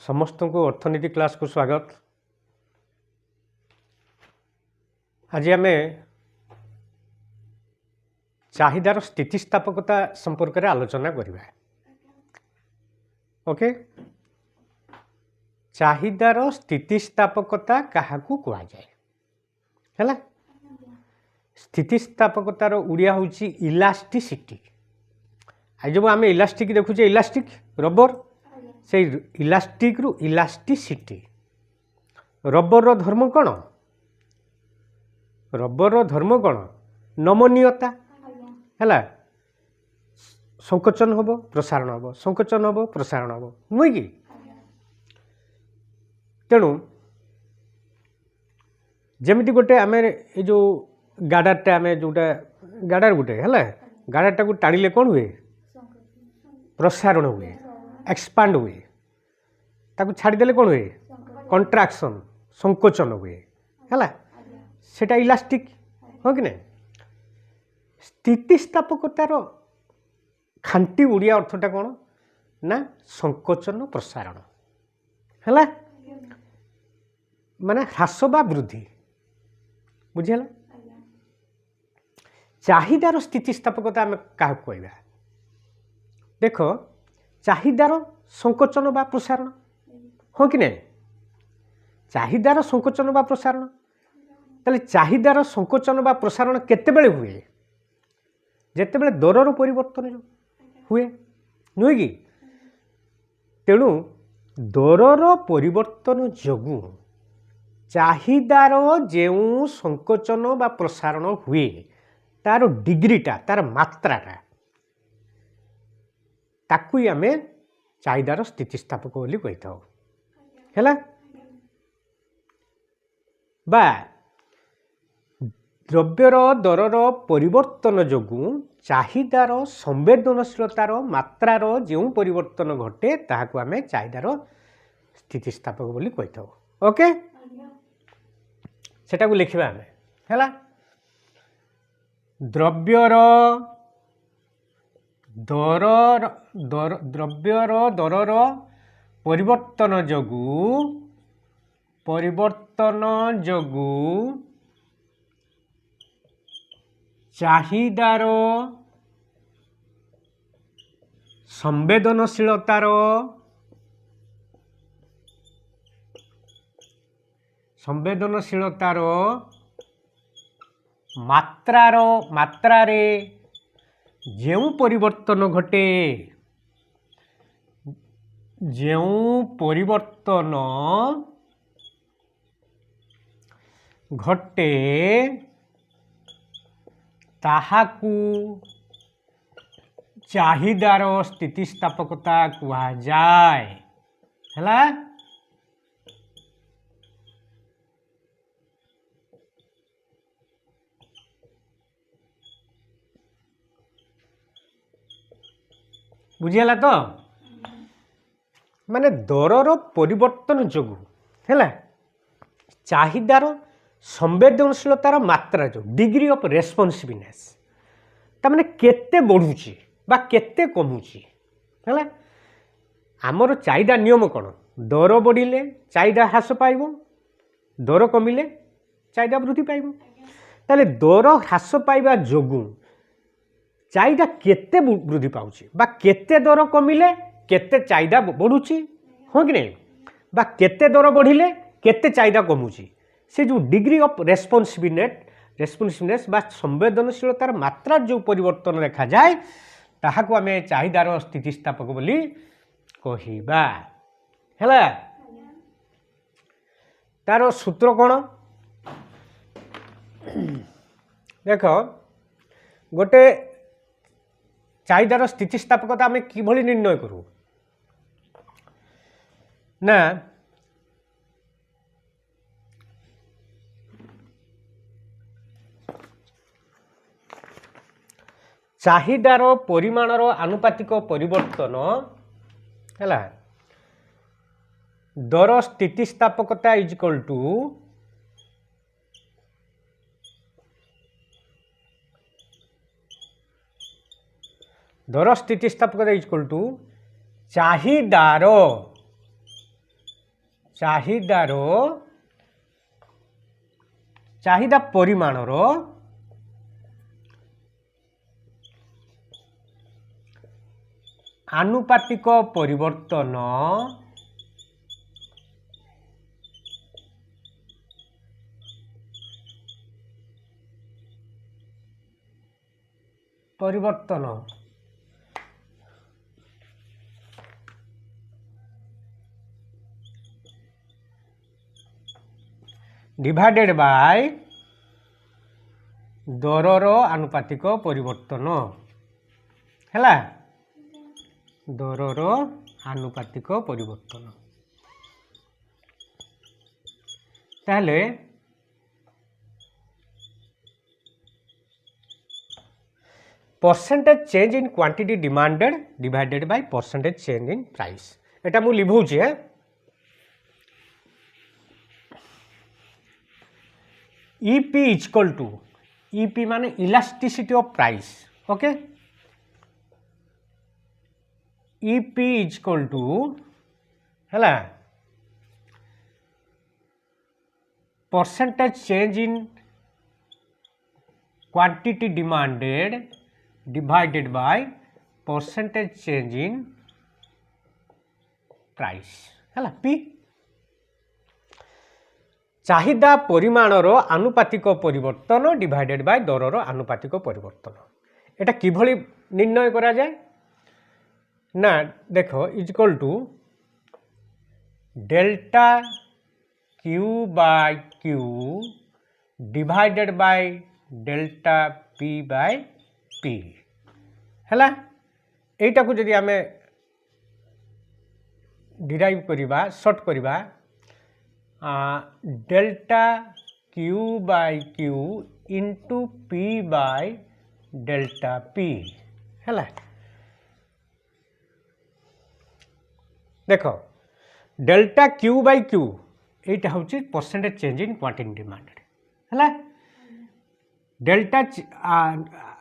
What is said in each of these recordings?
समस्त को अर्थनीति क्लास को स्वागत। आज आम चाहिदार स्थितिस्थापकता संपर्क में आलोचना करवा। ओके, चाहिदार स्थितिस्थापकता क्या कह जाए? स्थितिस्थापकतार उड़िया हूँ इलास्टिसिटी। जब आम इलास्टिक देखुचे, इलास्टिक रबर से इलास्टिक रु इलास्टिसिटी। रबर धर्म कौन? रबर धर्म कौन? नमनीयता है। संकोचन हम प्रसारण हम, संकोचन हम प्रसारण हम, नुह कि? तेणु जमी गोटे आम जो गाडारटे आम जोटा गाडार गोटे है, गाडारटा को टाणिले कौन हुए? प्रसारण हुए, एक्सपांड हुए। ताकू छाड़देले कौन हुए? कंट्राक्शन, संकोचन हुए है। सेटा इलास्टिक हो कि नहीं? स्थितिस्थापकतार खांटी उड़िया अर्थटा कौन ना? संकोचन प्रसारण है, माने ह्रास बा वृद्धि। बुझेला? चाहिदार स्थितिस्थापकता आम क्या कहवा? देख, चाहिदार संकोचन बा प्रसारण हो कि नहीं? चाहिदार संकोचन बा प्रसारण, ताले चाहिदार संकोचन बा प्रसारण केतेबेले हुए? जेतेबेले दरर परिवर्तन हुए, नुह कि? तेणु दरर परिवर्तन जोगु चाहिदार जो संकोचन बा प्रसारण हुए तार डिग्रीटा, तार मात्राटा, ताकू ही आमे चाहिदार स्थितिस्थापक बोली कही था है। बा द्रव्यर दरर परिवर्तन जोगु चाहिदार संवेदनशीलतार मात्रार जो परिवर्तन घटे ताहाकू आमे चाहिदार स्थितिस्थापक बोली कही था। ओके, सेटा को लिखिबा आमे हैला। द्रव्यर दरर परिवर्तन जोगु चाहिदार संवेदनशीलतार मात्रारे जो परिवर्तन घटे, ताहाकू चाहिदार स्थितिस्थापकता कहा जाए है। बुझीगला तो? माने दरर परिवर्तन जोगु है चाहिदार संवेदनशीलतार मात्रा जो डिग्री ऑफ रेस्पॉन्सिवनेस तामाने केते बढ़ुची बा केते कमुची है। आमर चाहिदा नियम कौन? दर बढ़िले चाहिदा ह्रास पाइब, दर कमिले चाहिदा वृद्धि पाइब। ताले दर ह्रास पाइबा जोगु चाहिदा केते वृद्धि पाउची बा केते दर कमिले केते चाहिदा बढ़ुची, हो कि नहीं? बा केते दर बढ़िले केते चाहिदा कमुची। से जो डिग्री ऑफ रेस्पॉन्सिवनेस बा संवेदनशीलतार मात्रा जो परिवर्तन देखा जाए ताहाको आमे चाहिदार स्थितिस्थापक बोली कहिबा हैला। तार सूत्र कौन? देख, गोटे चाहिदार स्थितिस्थापकता आमे किभली निर्णय करू ना? चाहिदार परिमाणर आनुपातिक परिवर्तन है दर स्थितिस्थापकता इज इक्वल टू दर स्थितिस्थापकता इज इक्वल टू चाहिदार चाहिदा परिमाणर आनुपातिक परिवर्तन डिवाइडेड बाय दरर आनुपातिक परिवर्तन हैला दरर आनुपातिक परिवर्तन ताहले percentage change in quantity demanded divided by percentage change in price एटा मु लिखौछि है EP is equal to EP माने elasticity of price okay EP is equal to हैला percentage change in quantity demanded divided by percentage change in price हैला P चाहिदा परिमाणर आनुपातिक परिवर्तन डिवाइडेड बाय दरर आनुपातिक परिवर्तन एटा किभली निर्णय करा जाए ना देखो is equal to delta Q by Q divided by delta P by P हैला एटा को जदि आमे डिराइव करिबा शॉर्ट करिबा delta Q by Q into P by delta P हैला देखो डेल्टा Q बाय Q एटा होची percentage change in quantity demanded हैला डेल्टा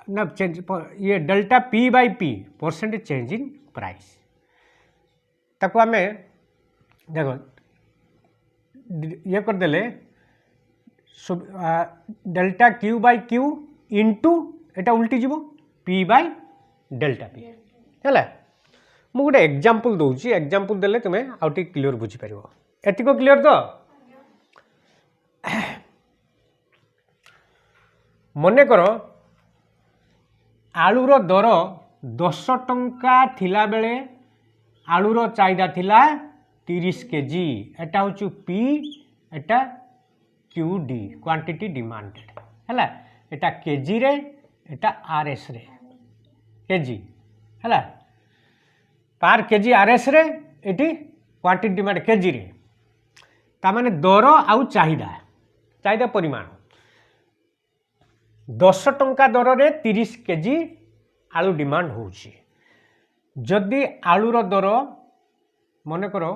ना चेंज ये delta P by P percentage change in price ताको आमे देखो ये कर देले delta Q by Q into एटा उल्टी जीवो P बाय डेल्टा P हैला मु गोटे एग्जांपल दूची एग्जांपल देले तुमे आउटी क्लियर बुझी परिबो एतिको क्लियर तो मने करो आलूर दर 10 टंका थिला बेले आलूर चाहिदा थिला 30 केजी एटा होचु P एटा QD क्वांटिटी डिमांडेड हैला एटा केजी रे एटा RS रे केजी हैला पर केजी RS रे एटी क्वांटिटी डिमांड केजी रे ता माने दर आउ चाहिदा परिमाण 10 टंका दर रे 30 केजी आलू डिमांड होउची जदि आलूर दर मने करो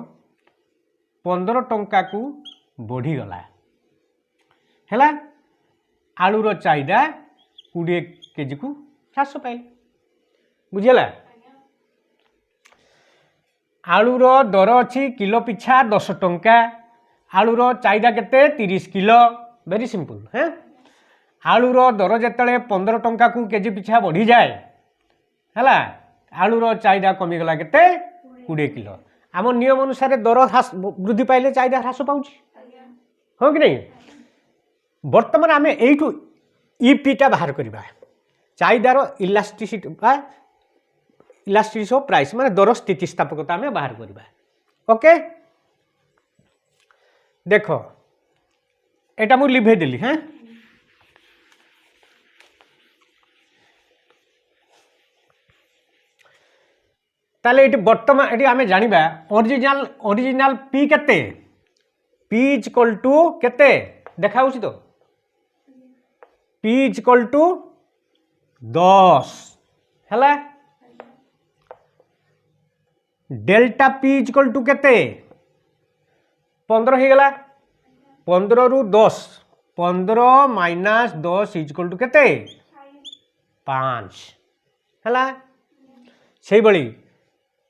15 टंका को बढ़ी गला हैला आलूर चाहिदा 20 केजी को ह्रास पाइल बुझिला आलूर दर अच्छी किलो पिछा 10 टंका आलूर चाहिदा केते 30 किलो वेरी सिंपल है आलूर दर जेतले 15 टंका को केजी पिछा बढ़ी जाए हैला आलूर चाहिदा कमी गला केते 20 किलो आम नियम अनुसार दर वृद्धि पाइले चाहिदा ह्रास पाउछि हाँ कि नहीं बर्तमान आम यू ईपीटा बाहर करवा चाहिदार इलास्टिसिटी इलास्टिसिटी ऑफ प्राइस माने दर स्थितिस्थापकता आम बाहर करवा ओके देख एटा मु लिभे देली हाँ ताले ये बर्तमान ये आम जाना ओरिजिनाल पी केते पी इज इक्वल टू केते देखा तो पी इज इक्वल टू 10 है delta P is equal to केते 15 हो गला 15 रु 10 15 माइनस 10 इज इक्वल टू केते 5 है से भली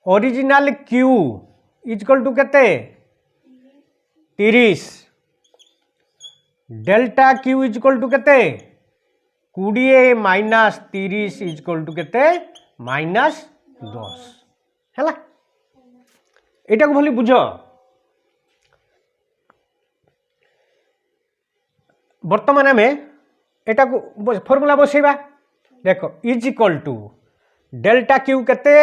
original Q is equal to केते 30 delta Q is equal to केते 20 माइनस 30 इज इक्वल टू केते माइनस 10 हैला एटा को भली बुझ वर्तमान आम एटा को फॉर्मूला बसेबा देख is equal to delta Q केते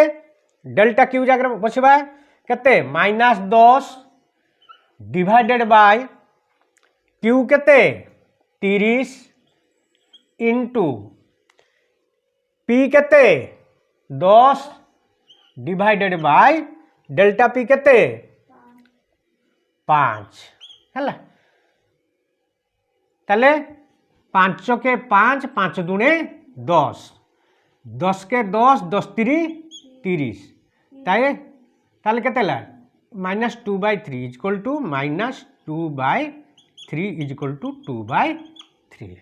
डेल्टा क्यू जगह बसेबा केते माइनस 10 डिवाइडेड बाय क्यू केते 30 इंटू पी केते 10 डिवाइडेड बाय डेल्टा पी केते 5 है ताले 5 के 5 5 दूने 10 10 के 10 10 3 30 ताले ताले केते ला minus 2/3 is equal to minus 2/3 is equal to 2/3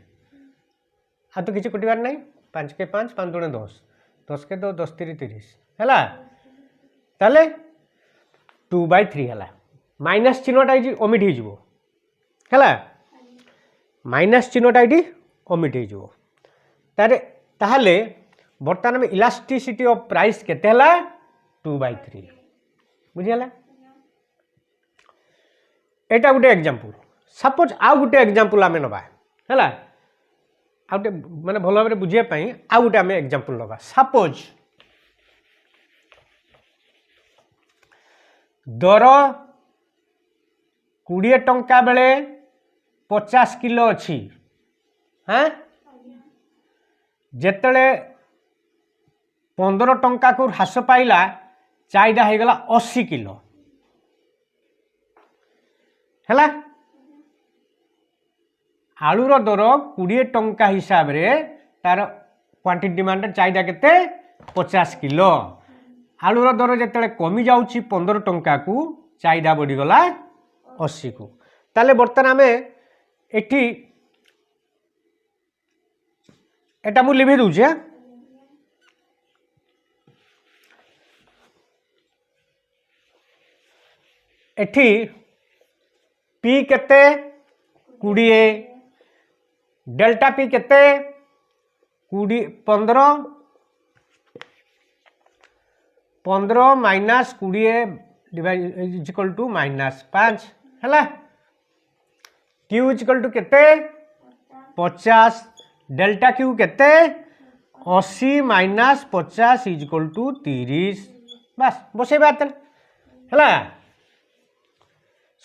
हाँ तो किसी कटिबार नहीं 5 के 5 5 दूने 10 10 के 2 10 3 30 है ताले 2/3 है माइनस चिन्हटा ये ओमिट है माइनस चिन्हटा ये ओमिट ताहले बर्तमान में इलास्टिसिटी ऑफ प्राइस केते हला 2/3 बुझीगला एटा गोटे एग्जांपल सपोज आउ गोटे एग्जांपल आमे नबा हैला आ गोटे माने भल भाबरे बुझिया पई आ गोटे आमे एग्जांपल नबा सपोज दर 20 टंका बेले 50 किलो अच्छी हाँ जेतले 15 टंका को ह्रास पाइला चाहिदा हो गला 80 किलो है आलूर दर 20 टंका हिसाब रे तार क्वांटिटी डिमांड चाहिदा केते 50 किलो आलूर दर जिते कमी जाऊँगी 15 टंका को चाहिदा बढ़ीगला 80 को ताले बर्तमान आम एटी एटा मु लिखि दूचे एठी पी केते 20 डेल्टा पी केते 15 minus 20 divide is equal to minus 5 है क्यू इज इक्वल टू केते 50 डेल्टा क्यू केते 80 माइनस 50 इज इक्वल टू 30 बस बसे बात है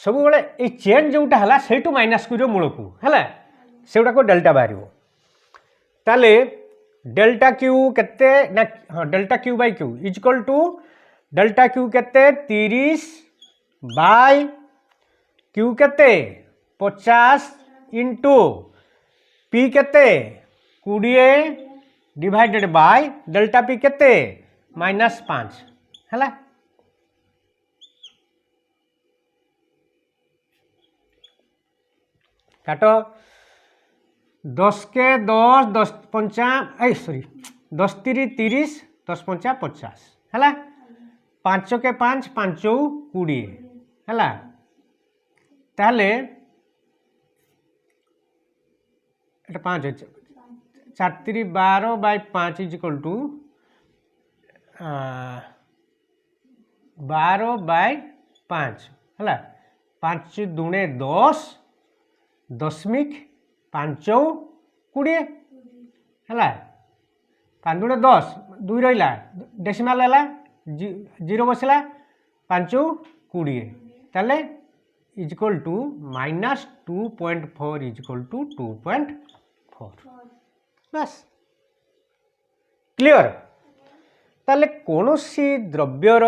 सब बड़े चेन जोटा है से माइनस कर मूल को है से गुड़ाक डेल्टा बाहर ताले डेल्टा क्यू केते ना हाँ delta Q by Q is equal to delta Q केते 30 बाय क्यू केते 50 इंटू पी केते 20 डिवाइडेड बाय डेल्टा पी केते -5 है काट 10 के 10 10 पंचा सॉरी 10 3 30 10 पंचा 50 है 5 के 5 5 20 है ताले 5 4 3 12 by 5 is equal to 12 by 5 है 5 दूने 10 दशमिक 5 20 है 5 दूने 10 2 रहा डेसिमाल है 0 बसला 5 20 ताले is equal to -2.4 is equal to 2.4 बस क्लियर ताले कौन सी द्रव्यर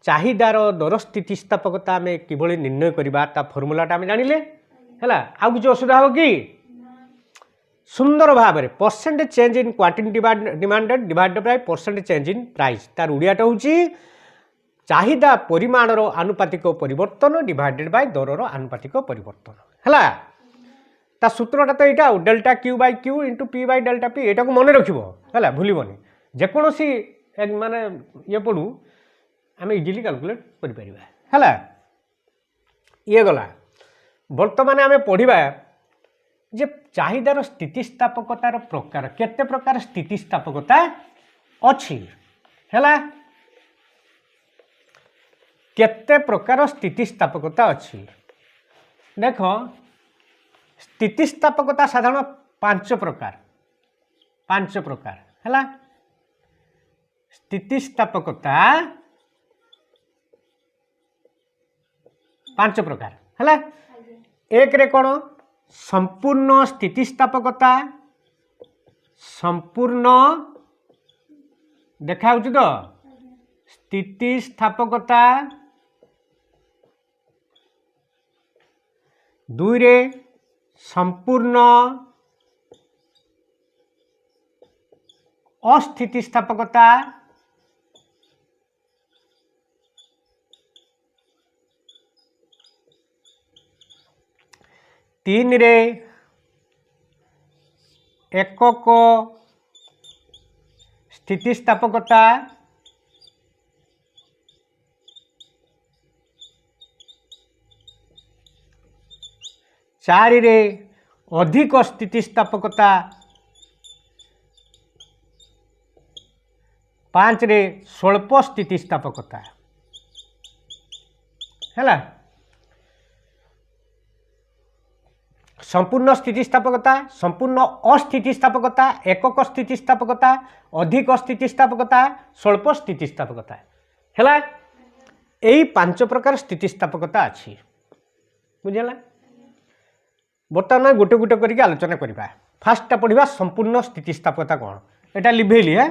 चाहिदार दर स्थितिस्थापकता आम किभली निर्णय करवा फर्मूलाटा आम जानिले है आउ किसी असुविधा हो कि सुंदर भाव में percentage change in quantity demanded divided by percentage change in price तार उड़ियाटा हूँ चाहिदा परिमाणर आनुपातिक परिवर्तन डिवाइडेड बाय दरर आनुपातिक परिवर्तन है ता सूत्रटा तो यहाँ delta Q by Q into P by delta P यहाँ मन रखा भूलबनी जेकोसी माने ये पढ़ू आम इजिली कैलकुलेट कर ये गला बर्तमान आम पढ़ा जे चाहिदार स्थितिस्थापकतार प्रकार केते प्रकार स्थितिस्थापकता अच्छी है केते प्रकार स्थितिस्थापकता अच्छी देख स्थितिस्थापकता साधारण पांच प्रकार है स्थितिस्थापकता पांच प्रकार है एक रे कौन संपूर्ण स्थितिस्थापकता संपूर्ण देखा तो स्थितिस्थापकता दुई रे संपूर्ण अस्थितिस्थापकता तीन रे एकक स्थितिस्थापकता चार रे अधिक स्थितिस्थापकता पांच रे स्वल्प स्थितिस्थापकता है संपूर्ण स्थितिस्थापकता संपूर्ण अस्थितिस्थापकता एकक स्थितिस्थापकता अधिक स्थितिस्थापकता स्वल्प स्थितिस्थापकता है यही पांच प्रकार स्थितिस्थापकता अच्छी बुझेगा बर्तमान गोटे गोटे करके आलोचना करवा फास्टा पढ़ा संपूर्ण स्थितिस्थापकता कौन एटा लिभेली है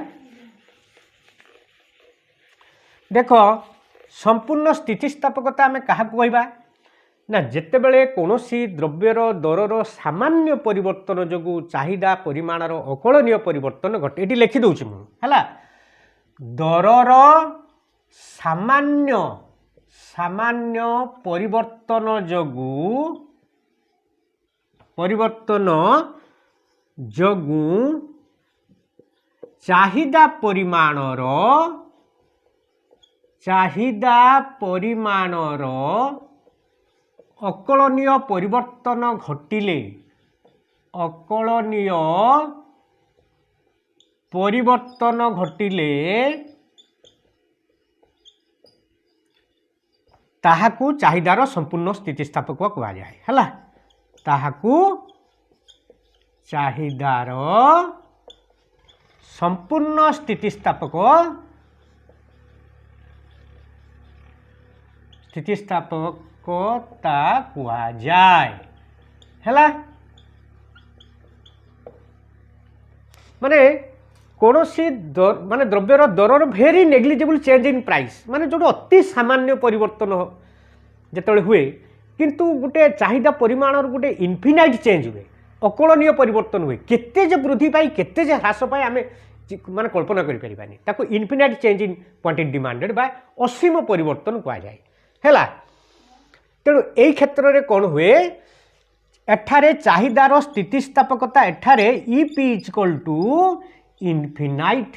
देख संपूर्ण स्थितिस्थापकता आम क्या कहवा ना जितेबले कौन द्रव्यर दरर सामान्य परिवर्तन जो चाहिदा परिमाणर अकलनीय परिवर्तन घटे ये लिखिदे मुझे दरर सामान्य सामान्य परिवर्तन जगु चाहिदा परिमाणर अकलनीय परिवर्तन घटिले ताहाकू चाहिदार संपूर्ण स्थितिस्थापक कहा जाए है ताहाकू चाहिदार संपूर्ण स्थितिस्थापकता कहा जाए है माने कौन माने द्रव्यर दरर भेरी नेग्लिजिबल चेंज इन प्राइस माने जो अति सामान्य परिवर्तन जिते हुए किंतु गोटे चाहिदा परिमाण गोटे इनफिनाइट चेंज हुए अकलनीय परिवर्तन हुए केते जे वृद्धि पाई केते जे ह्रास पाई आमे माने कल्पना करि परिबानी ताको infinite change in quantity demanded बा असीम परिवर्तन कहा जाए है तेणु यही क्षेत्र में कौन हुए एठारे चाहिदार स्थितिस्थापकता एठारे ईपी इक्वल टू इनफिनाइट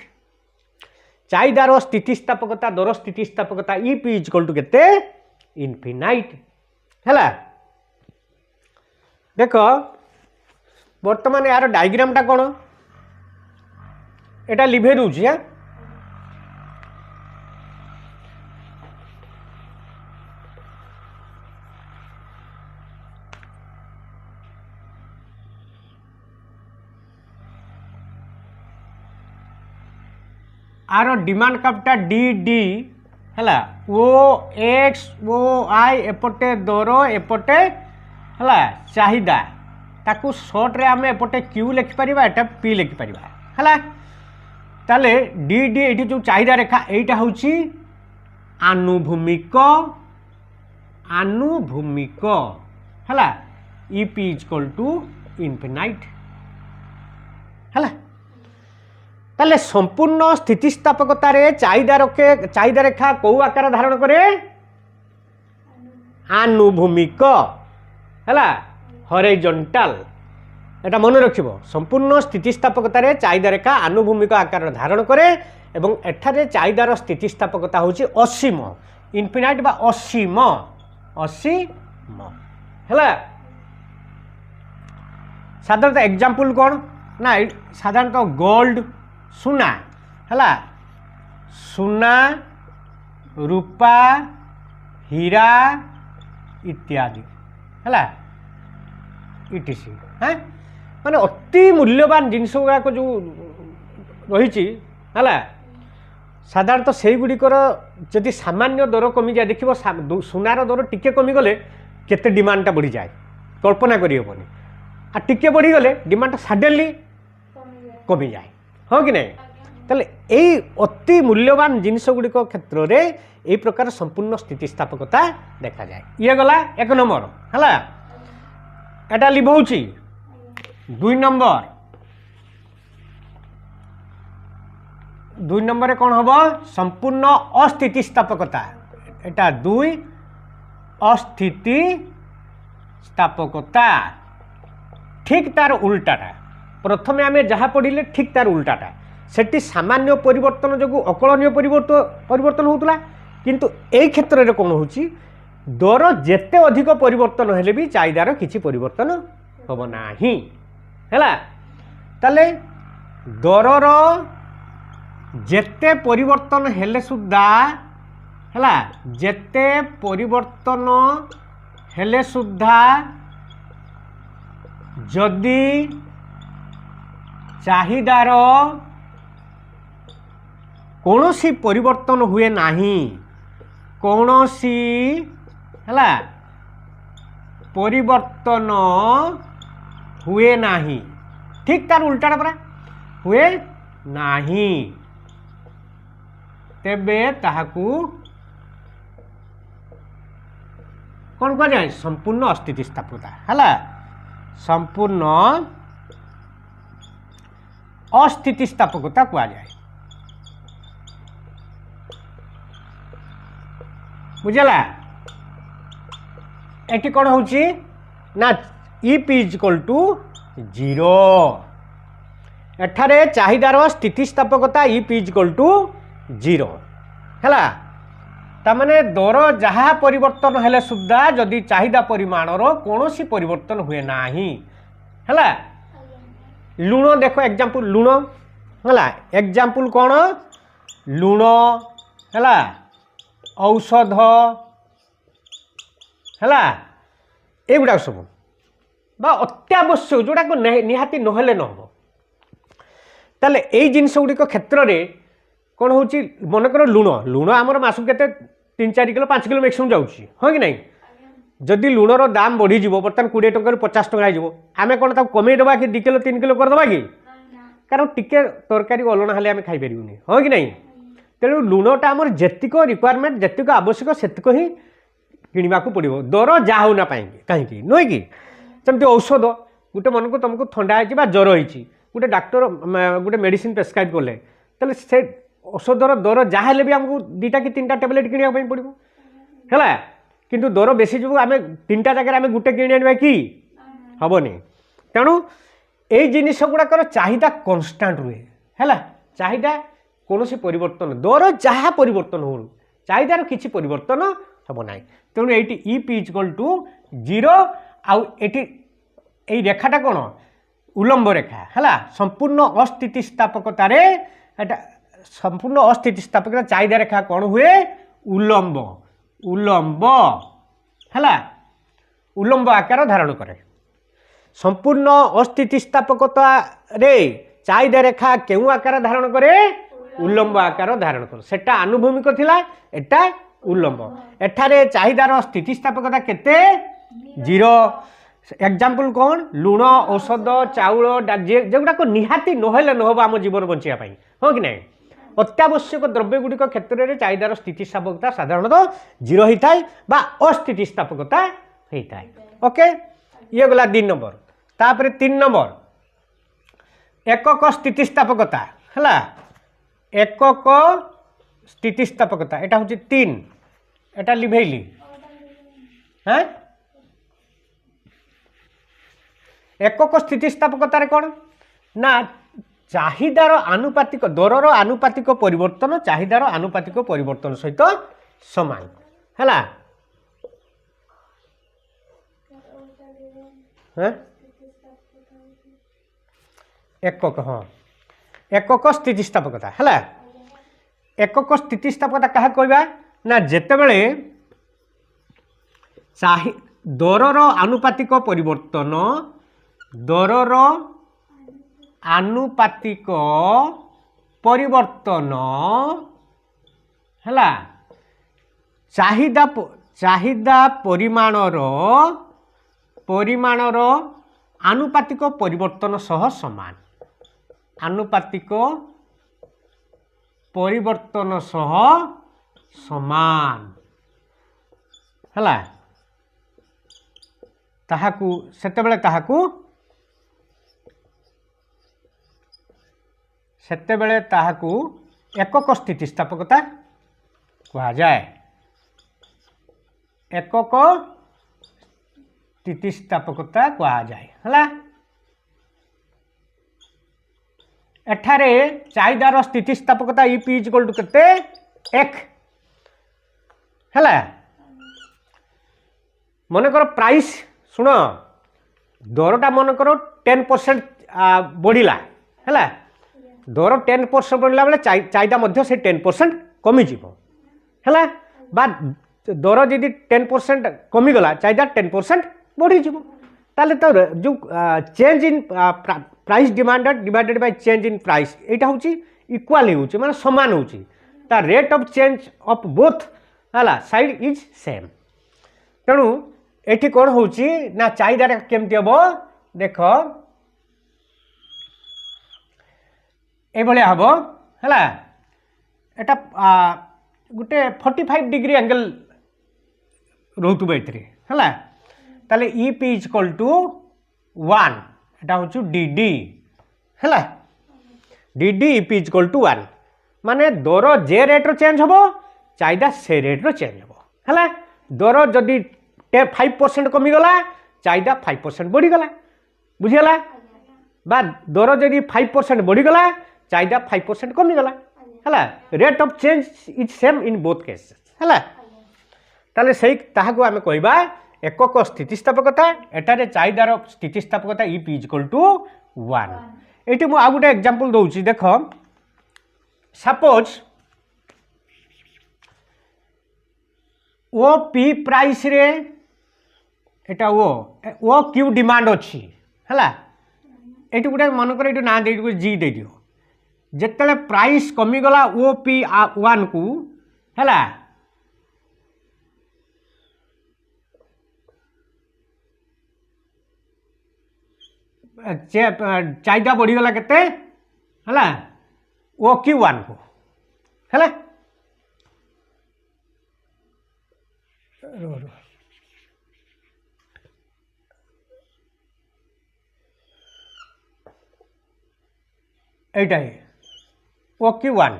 चाहिदार स्थितिस्थापकता दर स्थितिस्थापकता ईपी इक्वल टू केते इनफिनाइट है देख बर्तमान यार डायग्रामटा कौन एटा लिभे दूची है आर डिमांड कैपिटा डी डी है ओ एक्स ओ आई एपटे दर एपटे है चाहिदा ताकू सर्ट रे आम एपटे क्यू लिखिपर एटा पी लिखिपर है ताले डी डी ये जो चाहिदा रेखा यहीटा हूँ आनुभूमिक है ईपी इक्वल टू इनफिनाइट है ताले संपूर्ण स्थितिस्थापकतार चाहिदा रेखा कौ आकार धारण करे आनुभूमिक है हॉरिजॉन्टल एटा मन रखिबो संपूर्ण स्थितिस्थापकतार चाहिदा रेखा आनुभूमिक आकार धारण करे एवं एठारे चाहिदार स्थितिस्थापकता होची असीम इनफिनाइट बा असीम म है साधारणतः एग्जाम्पल कौन ना साधारणतः गोल्ड सुना है सुना रूपा हीरा इत्यादि है इटीसी हाँ माने अति मूल्यवान जिनस गुड़ाक जो रही है साधारणतः से गुड़िकर जदि सामान्य दर कमी जाए देखो सुनार दर टिके कमीगले केते डिमांडटा बढ़ी जाए कल्पना करें आ टिके बढ़ीगले डिमांडटा सडनली कमी जाए हाँ कि नहीं ताले यही अति मूल्यवान जिनस गुड़िक क्षेत्र में यही प्रकार संपूर्ण स्थितिस्थापकता देखा जाए ये गला एक नंबर है एटा लिभाऊँगी 2 नंबर कौन हम संपूर्ण अस्थितिस्थापकता एटा 2 अस्थितिस्थापकता ठीक तार उल्टाटा प्रथमे आम जहाँ पढ़ले ठीक तार उल्टाटा सेठी सामान्य परिवर्तन जो अकलनीय परिवर्तन होता किंतु यही क्षेत्र में कौन हो दर जेते अधिक परिवर्तन हेले भी चाहिदार किसी परिवर्तन हम ना है ताले दरर जेते परिवर्तन हेले सुद्धा है जेते परिवर्तन हेले सुद्धा जदि चाहिदार कौनसी परिवर्तन हुए नहीं कौनसी है परिवर्तन हुए नहीं ठीक तार उल्टा परा हुए नहीं तेबे ताहाकू कौन कह जाए संपूर्ण अस्थितिस्थापकता है संपूर्ण अस्थितिस्थापकता कह जाए बुझला ये कौन हो ना इप इज इक्वल टू 0 एठारे चाहिदार स्थितिस्थापकता इप इज इक्वल टू 0 है तामाने दर जहाँ परिवर्तन हेले सुद्धा जदि चाहिदा परिमाणर कौन सी परिवर्तन हुए ना है लुण देख एग्जाम्पल लुण है एग्जाम्पल कौन लुण है औषध है युड़ा सब बा अत्यावश्यक जोड़ाक निहाती नहेले न हम ताले यही जिनस गुड़िक क्षेत्र में कौन हो मनकर लुण लुण आमर मासक के 3-4 किलो 5 किलो मैक्सिमम जाऊँगी हाँ कि नहीं जदि लुणर दाम बढ़ीज बर्तमान 20 टंका 50 टंका हो आम कौन कमेदबा कि 2 किलो 3 किलो करदे कि कारण टिके तरकारी अलणा हेल्ले आम खाई पारूनी हाँ कि नहीं तेणु लुणटा आमर जेतिक रिक्वायरमेंट जेतिक आवश्यक सेतिक ही किणवा पड़ो दर जहाँ होना कहीं नुहे कि जमी औषध गोटे मन को तुमको थंडा है ज्वर होती गोटे डाक्टर गोटे मेडिसिन प्रेस्क्राइब कले तेल से औषधर दर जहाँ भी आमको 2टा कि 3टा टैबलेट किणा पड़ो है किंतु दर बेसी जो आम 3टा जगह आम गोटे कि आने कि हेनी तेणु यही जिनिस गुड़ाकर चाहिदा कन्स्टांट रुहे है चाहिदा कौन सी परिवर्तन दर जहाँ परिवर्तन हो चाहिदार किसी परिवर्तन हम ना तेणु ये इप इज इक्वल टू 0 आउ ये रेखाटा कौन उलंब रेखा है संपूर्ण अस्थितिस्थापकतार संपूर्ण अस्थितिस्थापकता चाहिदा रेखा कौन हुए उलंब उलंब है उलंब आकार धारण करे संपूर्ण अस्थितिस्थापकता चाहिदा रेखा क्यों आकार धारण करे उलंब आकार धारण कर सेटा आनुभूमिक थिला एटा उलंब एठारे चाहिदार स्थितिस्थापकता केते 0 एग्जाम्पल कौन लुण औषध चाउल जेगुड़ाक निहाती नहेले नहब आम जीवन बचाई हाँ कि नहीं अत्यावश्यक द्रव्य गुड़िक क्षेत्र में चाहिदार स्थितिस्थापकता साधारणतः 0 होता है बा अस्थितिस्थापकता होता है ओके ये गला 2 नंबर तापर 3 नंबर एकक स्थितिस्थापकता है एकक स्थितिस्थापकता एटा हूँ 3 एटा लिभेली हाँ एकक स्थितिस्थापकतार कौन ना चाहिदार आनुपातिक दरर आनुपातिक परिवर्तन चाहिदार आनुपातिक परिवर्तन सहित समान है हाँ एकक हाँ एकक स्थितिस्थापकता है। एकक स्थितिस्थापकता क्या कहवा ना जितेबले दरर आनुपातिक परिवर्तन दरर आनुपातिक परिवर्तन है चाहिदा चाहिदा परिमाणर आनुपातिक परिवर्तन सह समान आनुपातिक परिवर्तन सह समान है ताहाकू सेतेबेले ताहाकू एकक स्थितिस्थापकता कहा जाए। एकक स्थितिस्थापकता कहा जाए है। एठारे चाहिदार स्थितिस्थापकता ईपी इज इक्वल टू केते एक है। मनकर प्राइस शुण दरटा मनकर 10% बढ़ला है दर 10% बढ़ला बेले चाहिदा मध्य से 10% कमिज है बा दर जदि 10% कमिगला चाहिदा 10% बढ़ीज ताले तो जो change in price demanded divided by change in price यहाँ हूँ इक्वाल हो माने समान होची ता rate of change of both है साइड इज सेम। तेणु एठी कौन होची ना चाहिदा केमती हम देख ये हम है एटा गोटे 45 डिग्री एंगल रोथुब ये है ताले ईपी इज इक्वल टू 1 एटा हूँ डीडी है DD EP is equal to 1 माने दर जे रेट्र चेंज हम चाहिदा से रेट्र चेंज हम है दर जदि 5% कमिगला चाहिदा 5% बढ़ीगला बुझीगला बा दर जदि 5% बढ़ीगला चाहिदा 5% कमिगला है rate of change is same in both cases है ताले सही ताहाको आमे कहबा एकक स्थितिस्थापकता एटारे चाहिदार स्थितिस्थापकता ईपी इज इक्वल टू 1। एटी मु आ गोटे एग्जांपल दउची देख सपोज ओ पी प्राइस रे एटा ओ क्यू डिमांड अच्छी है ये गोटे मनकर ये ना दे जी दे दियो जिते प्राइस कमिगला ओ पी 1 को है चाहिदा बढ़ीगला केते है ओ क्यू 1 को है এইটাই ओ क्यू 1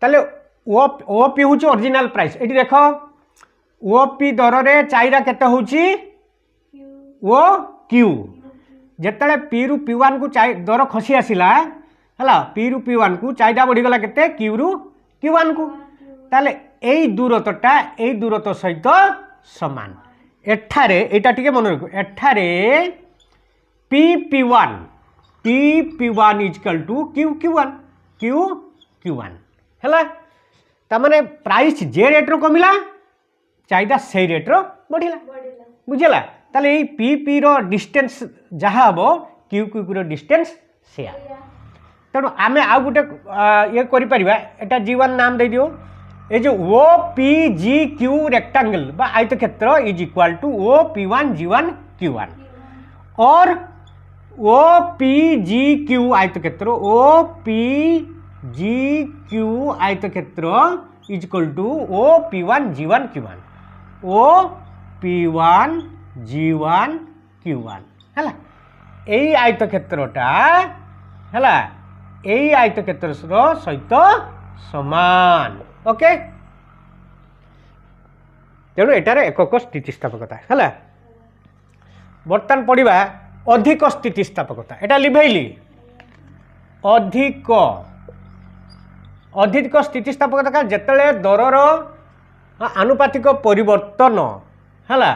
ताले ओ पी हूँ ओरिजिनल प्राइस ये देख ओ पी दर रे चाहिदा केते होची ओ क्यू जिते पी रु पी 1 को दर खसी आसला है पी रु पी 1 को चाहिदा बढ़ीगला केते क्यू रु क्यू 1 को ताले एई दूरत्वटा एई दूरत्व सहित समान एठारे एटा टिके मन रख एठारे P P 1 T P 1 is equal to Q Q 1 Q Q 1 है तामाने प्राइस जे रेट्र कमिला चाहिदा से रेट्र बढ़िला बुझेला ताले एई पी पी रो डिस्टेंस जहाँ हम क्यू क्यू रो डिस्टेंस से तेणु आम आ गोटे ये करा जी1 नाम दे दियो ये जो O P G Q rectangle बा आयत क्षेत्र is equal to O P 1 जी1 क्यू1 और ओ पी जी क्यू आयत क्षेत्र ओ पी जी क्यू आयत क्षेत्र is equal to O P 1 जी1 क्यू1 ओ पी 1 जी1 क्यू1 है यही आयत क्षेत्रटा है यही आयत क्षेत्र सहित समान ओके तेणु एटार एकक स्थितिस्थापकता है बर्तमान पढ़ा अधिक स्थितिस्थापकता एटा लिभेली अधिक अधिक स्थितिस्थापकता जिते दरर आनुपातिक परिवर्तन है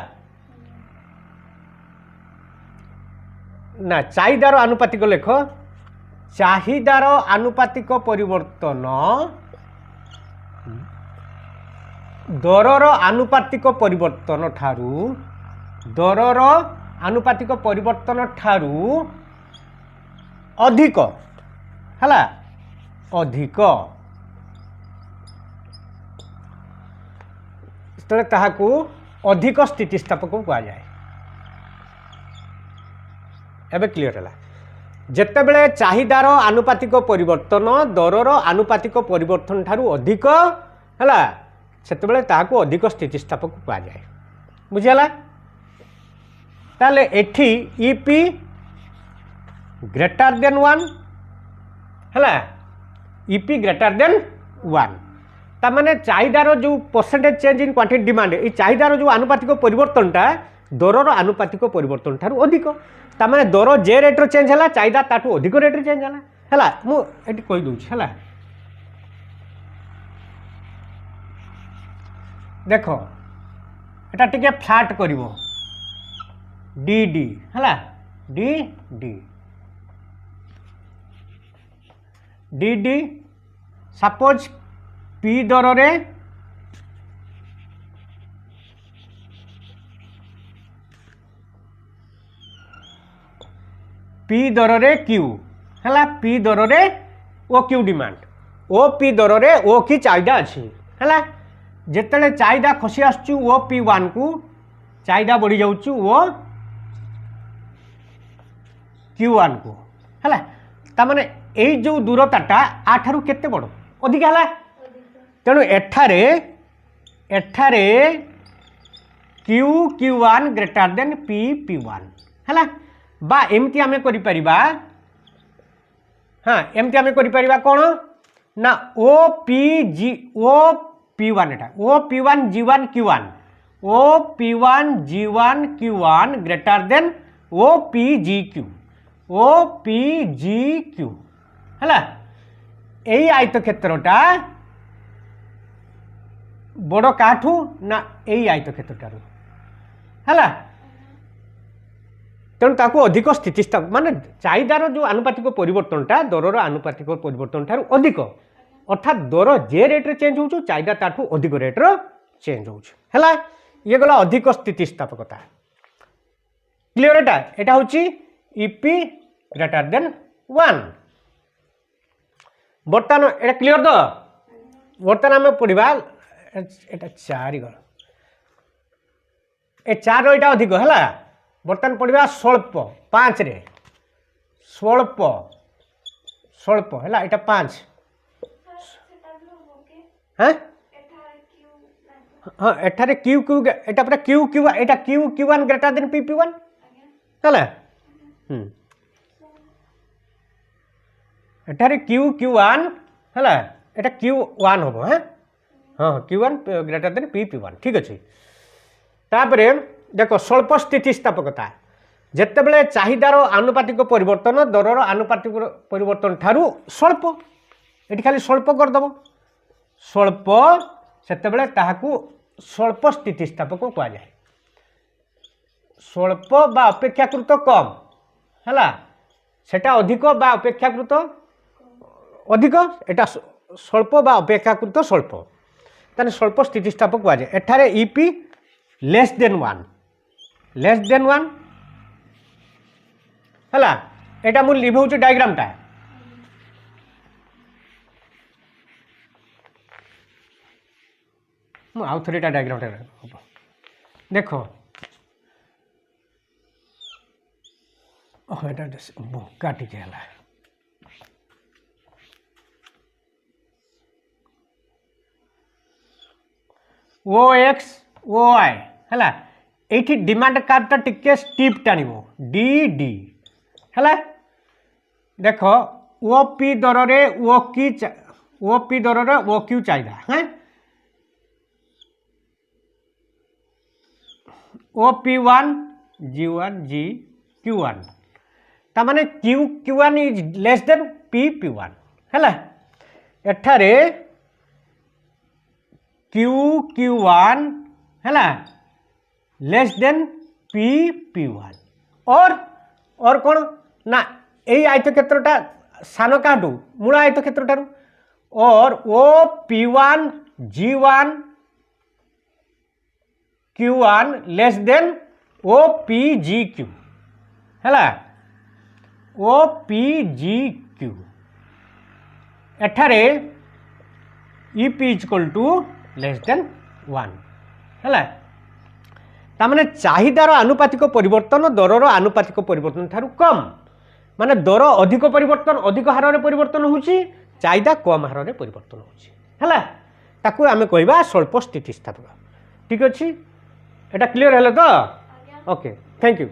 ना चाहिदार आनुपातिक लेख चाहिदार आनुपातिक परिवर्तन दरर आनुपातिक परिवर्तन ठारू दरर आनुपातिक परिवर्तन ठारू अधिक हला अधिक तेरे ताहाकू अधिक स्थितिस्थापक कह जाए एबे क्लियर है जेतेबेले चाहिदार आनुपातिक परिवर्तन दरर आनुपातिक परिवर्तन ठारू अधिक है सेतेबेले ताहाकू अधिक स्थितिस्थापक कह जाए बुझीगला ताले एठी ईपी ग्रेटर देन 1 है ईपी ग्रेटर देन 1 तामाने चाहिदार जो percentage change in quantity demand ये चाहिदार जो आनुपातिक परिवर्तनटा दरर आनुपातिक परिवर्तन ठारू अधिक तामाने दर जे रेट रो चेंज है चाहिदा ताठू अधिक रेट रे चेंज है मु एटी कहि दूछि है देखो एटा टिके फ्लैट करिवो डी डी है D D D D suppose P दर रे पी दर रे क्यू है पी दर रे O Q demand O P दर रे ओ की चाहिदा अच्छी है जिते चाहिदा खसी आसु ओ पी 1 को चाहिदा बढ़ी जाऊँ ओ Q1 को है तामाने यही जो दूरताटा आठारू केते बड़ अधिक है तेणु एठारे एठारे Q Q1 greater then P P1 है बा एमती आमे करि परिबा हाँ एमती आमे करि परिबा कोन ना ओ P1 एटा O P1 G1 Q1 O P1 G1 Q1 greater than O P GQ O P GQ है यही आयत क्षेत्रटा बड़ काठू ना यही आयत क्षेत्रटारू है तेणु ताको अधिक स्थितिस्थापक माने चाहिदार जो आनुपातिक परिवर्तनटा दरर आनुपातिक परिवर्तन ठारू अधिक अर्थात दर जे रेट रे चेंज हो चाहिदा ताठू अधिक रेट रो चेंज हो ये गला अधिक स्थितिस्थापकता क्लियर एटा होची ईपी ग्रेटर देन 1 बर्तमान एटा क्लियर तो बर्तमान आम पढ़ा एटा 4 गल ए 4 एटा अधिक है बर्तमान पढ़ा स्वल्प 5 रे स्वल्प स्वल्प है यहाँ 5 हाँ हाँ एठारे क्यू क्यू एटा पूरा क्यू क्यू एटा Q Q1 greater then P P1 है एठारे क्यू Q1 है एटा Q1 हम हाँ हाँ Q1 greater then P P1 ठीक अच्छे तापरे देखो स्वल्प स्थितिस्थापकता जितेबले चाहिदार आनुपातिक परिवर्तन दरर आनुपातिक परिवर्तन ठारू स्वल्प ये खाली स्वल्प करदेव स्वल्प सेतेबले ताहाकू स्वल्प स्थितिस्थापक कह जाए स्वल्प बा अपेक्षाकृत कम है सेटा अधिक बा अपेक्षाकृत अधिक एटा स्वल्प बा अपेक्षाकृत स्वल्प ताने स्वल्प स्थितिस्थापक कह जाए एठारे ईपी लेस देन 1 है एटा मु लिभाऊँ डायग्रामटा आउ थे डायग्रामटा देखो काटिक है ओ एक्स ओ आई है ये डिमांड कार्डटा टिके स्टीप टाणिबो डी डी है देख ओ पी दर रे ओ पी दर रे ओ क्यू चाहिदा हाँ O P1 G1 G Q1 तामाने Q Q1 is less than P P1 है एठारे क्यू Q1 है लेस देन पी P1 और और कौन ना यही आयतक्षेत्रटा सान क्या मूल आयतक्षेत्रठार और O P1 G1 Q1 less than O PGQ है ओ PGQ एठारे EP equal to less than 1 है तामाने चाहिदार आनुपातिक परिवर्तन दरर आनुपातिक परिवर्तन ठारू कम माने दर अधिक परिवर्तन अधिक हार में परिवर्तन होची चाहिदा कम हार में परिवर्तन होची है ताकू आमे कहबा स्वल्प स्थितिस्थापक ठीक अच्छी एटा क्लियर है तो ओके थैंक यू।